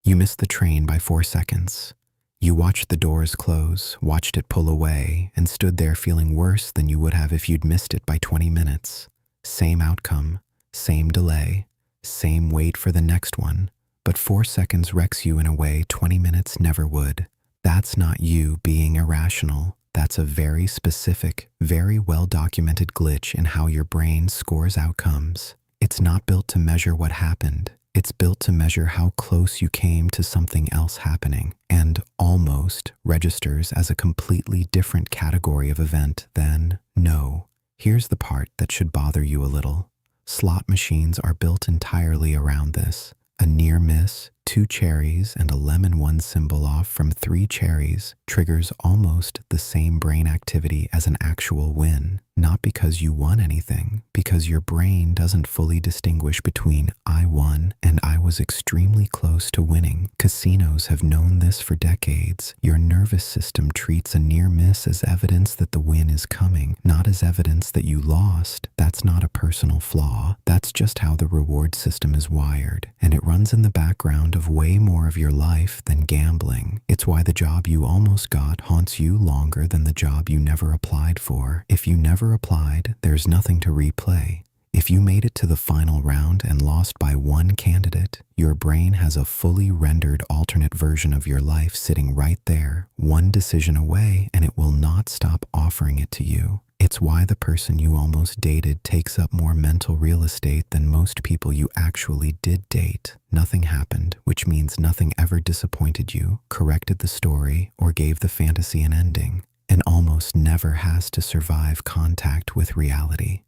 You missed the train by 4 seconds. You watched the doors close, watched it pull away, and stood there feeling worse than you would have if you'd missed it by 20 minutes. Same outcome, same delay, same wait for the next one, but 4 seconds wrecks you in a way 20 minutes never would. That's not you being irrational. That's a very specific, very well-documented glitch in how your brain scores outcomes. It's not built to measure what happened. It's built to measure how close you came to something else happening, and almost registers as a completely different category of event than no. Here's the part that should bother you a little. Slot machines are built entirely around this. A near miss, 2 cherries, and a lemon 1 symbol off from 3 cherries triggers almost the same brain activity as an actual win. Not because you won anything, because your brain doesn't fully distinguish between I won and I was extremely close to winning. Casinos have known this for decades. Your nervous system treats a near miss as evidence that the win is coming, not as evidence that you lost. That's not a personal flaw. That's just how the reward system is wired, and it runs in the background of way more of your life than gambling. It's why the job you almost got haunts you longer than the job you never applied for. If you never applied, there's nothing to replay. If you made it to the final round and lost by 1 candidate, your brain has a fully rendered alternate version of your life sitting right there, 1 decision away, and it will not stop offering it to you. It's why the person you almost dated takes up more mental real estate than most people you actually did date. Nothing happened, which means nothing ever disappointed you, corrected the story, or gave the fantasy an ending, and almost never has to survive contact with reality.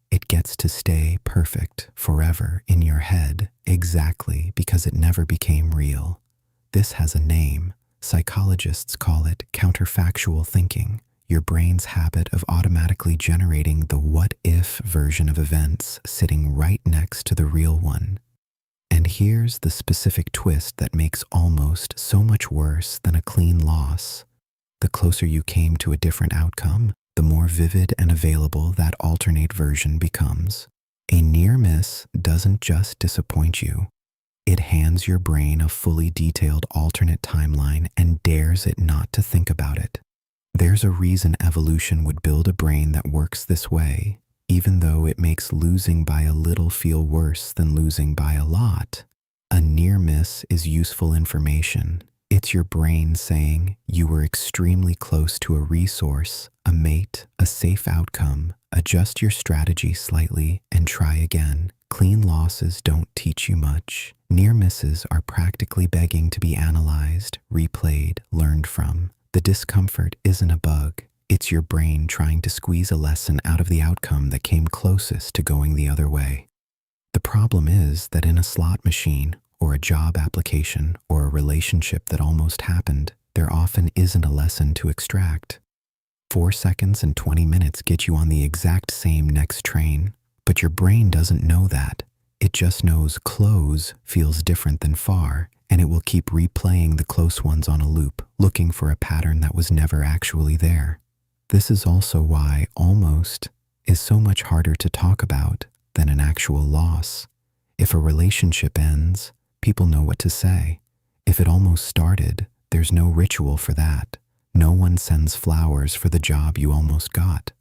It gets to stay perfect forever in your head, exactly because it never became real. This has a name. Psychologists call it counterfactual thinking. Your brain's habit of automatically generating the what-if version of events sitting right next to the real one. And here's the specific twist that makes almost so much worse than a clean loss. The closer you came to a different outcome, the more vivid and available that alternate version becomes. A near miss doesn't just disappoint you. It hands your brain a fully detailed alternate timeline and dares it not to think about it. There's a reason evolution would build a brain that works this way, even though it makes losing by a little feel worse than losing by a lot. A near miss is useful information. It's your brain saying you were extremely close to a resource, a mate, a safe outcome. Adjust your strategy slightly and try again. Clean losses don't teach you much. Near misses are practically begging to be analyzed, replayed, learned from. The discomfort isn't a bug. It's your brain trying to squeeze a lesson out of the outcome that came closest to going the other way. The problem is that in a slot machine, or a job application, or a relationship that almost happened, there often isn't a lesson to extract. 4 seconds and 20 minutes get you on the exact same next train, but your brain doesn't know that. It just knows close feels different than far, and it will keep replaying the close ones on a loop, looking for a pattern that was never actually there. This is also why almost is so much harder to talk about than an actual loss. If a relationship ends, people know what to say. If it almost started, there's no ritual for that. No one sends flowers for the job you almost got.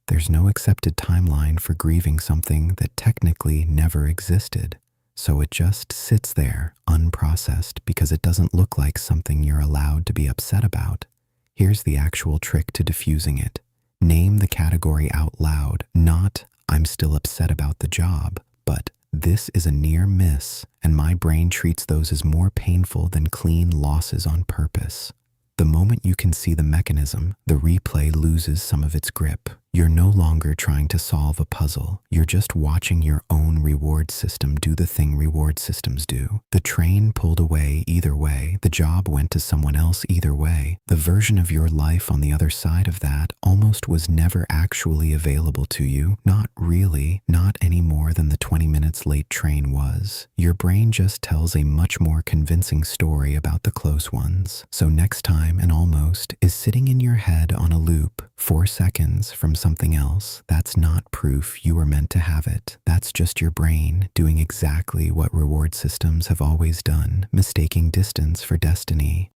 There's no accepted timeline for grieving something that technically never existed. So it just sits there, unprocessed, because it doesn't look like something you're allowed to be upset about. Here's the actual trick to diffusing it. Name the category out loud, not, I'm still upset about the job, but this is a near miss, and my brain treats those as more painful than clean losses on purpose. The moment you can see the mechanism, the replay loses some of its grip. You're no longer trying to solve a puzzle. You're just watching your own reward system do the thing reward systems do. The train pulled away either way. The job went to someone else either way. The version of your life on the other side of that almost was never actually available to you. Not really. Not any more than the 20 minutes late train was. Your brain just tells a much more convincing story about the close ones. So next time an almost is sitting in your head on a loop, 4 seconds from something else, that's not proof you were meant to have it. That's just your brain doing exactly what reward systems have always done, mistaking distance for destiny.